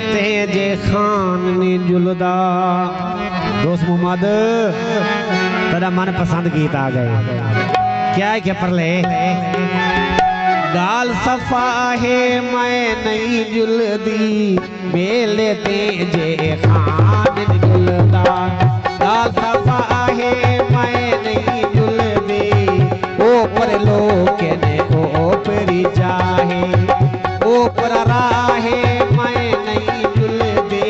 तेजे खान नी जुलदा। दोस्त मोहम्मद तेरा मन पसंद गीत आ गए। क्या है क्या परले गाल सफा है मैं नहीं जुलदी मेले तेजे खान नी जुलदा। गाल सफा है मैं नहीं जुलदी ऊपर लोग ने ऊपरी चाहे ऊपर राहे मैं नहीं जुलदी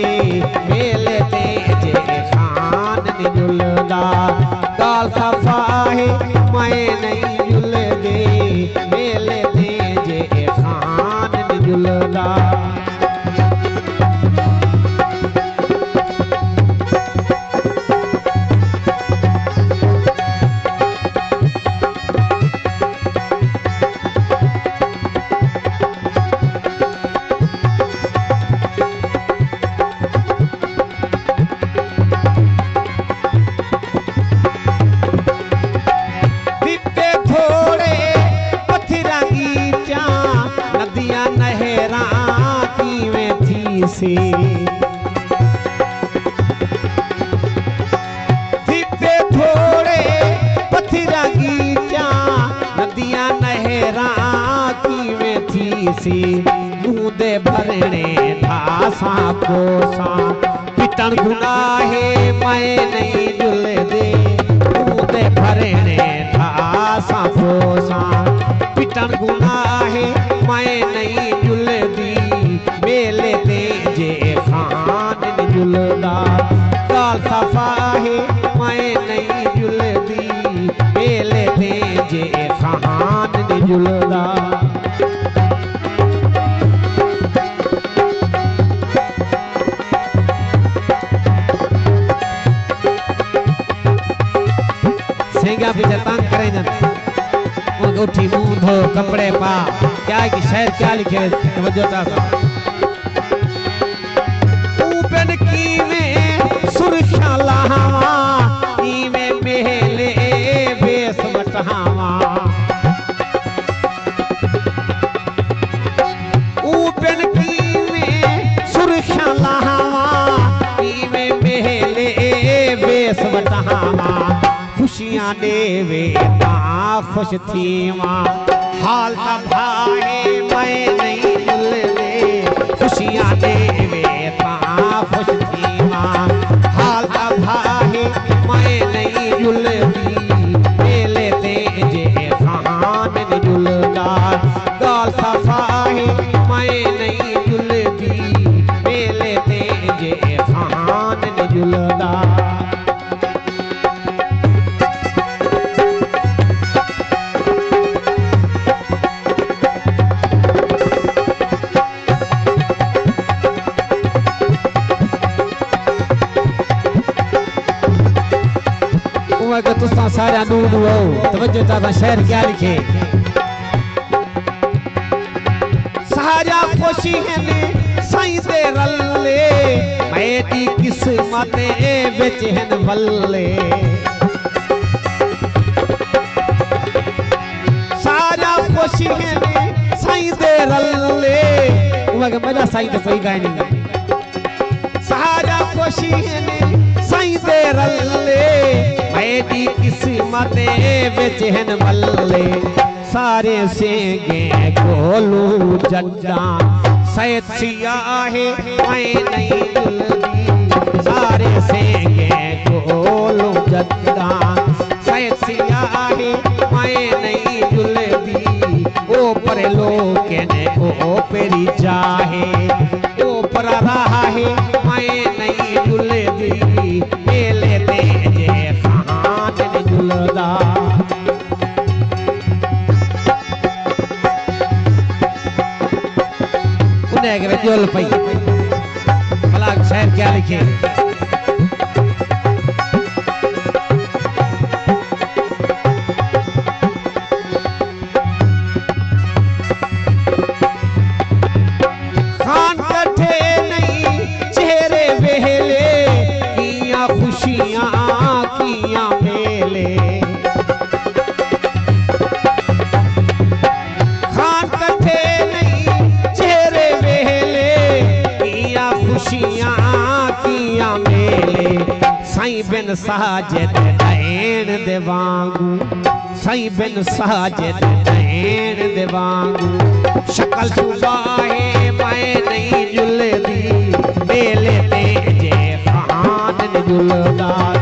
मेले तेजे खान नी जुलदा। गाल सफा है मैं नहीं जुलदी मेले तेजे खान नी जुलदा। दीपे थोड़े पथिरा गीचा नदियां नहरा की में थी सी बूंदे भरने ढासा कोसा पिटन गुनाहे मैं नहीं जुलदे बूंदे भरने ढासा कोसा पिटन गुनाहे मैं नहीं जुलदी मेले तेजे खान नी जुलदा। गाल सफा है मैं नहीं जुलदी मेले तेजे खान नी जुलदा। सेंगा पीछे तंग करें जन उठी मुंह धो कपड़े पा क्या है कि शहर क्या लिखे तवज्जो चाहता ऊपन की में सुरक्षा लहावा की में मेले बेस बटहावा ऊपन की में सुरक्षा लहावा की में मेले बेस बटहावा खुशियां देवे ता खुश थी मां हाल भाई मैं नहीं जुलदे खुशियां देवे ता खुश थी मां हाल भाई मैं नहीं जुलदी मेले तेजे खान नी जुलदा। गाल सफा है मैं नहीं जुलदी मेले तेजे खान नी जुलदा। तुसा सारा नूर हो तवज्जो चाहता शहर क्या लिखे सारा खुशी है साईं दे रल्ले मेरी किस्मत विच हन बल्ले सारा खुशी है साईं दे रल्ले मगर मेरा साईं तो कोई गाय नहीं सारा खुशी है साईं दे रल्ले मेरी किस्मत विच हन मल्ले सारे सेंगे गोलू जड्डा सैयद सिया है मैं नहीं जुलदी सारे सेंगे गोलू जड्डा सैयद सिया है मैं नहीं जुलदी ओ पर लोग ने ओ पेरी चाहे ओ पर रहा है मैं नहीं जुलदी मेले तेजे खान नी जुलदा। उन्हें के जुल पई भला शहर क्या लिखे खान कठे नहीं चेहरे बेहले किया खुशियां किया मेले खान कठे नहीं चेहरे बेहले किया साईं बिन साजिद नैण दे वांगू साईं बिन साजिद नैण दे वांगू शक्ल सुबाहे मैं नहीं जुलदी मेले ते जे खान जुलदा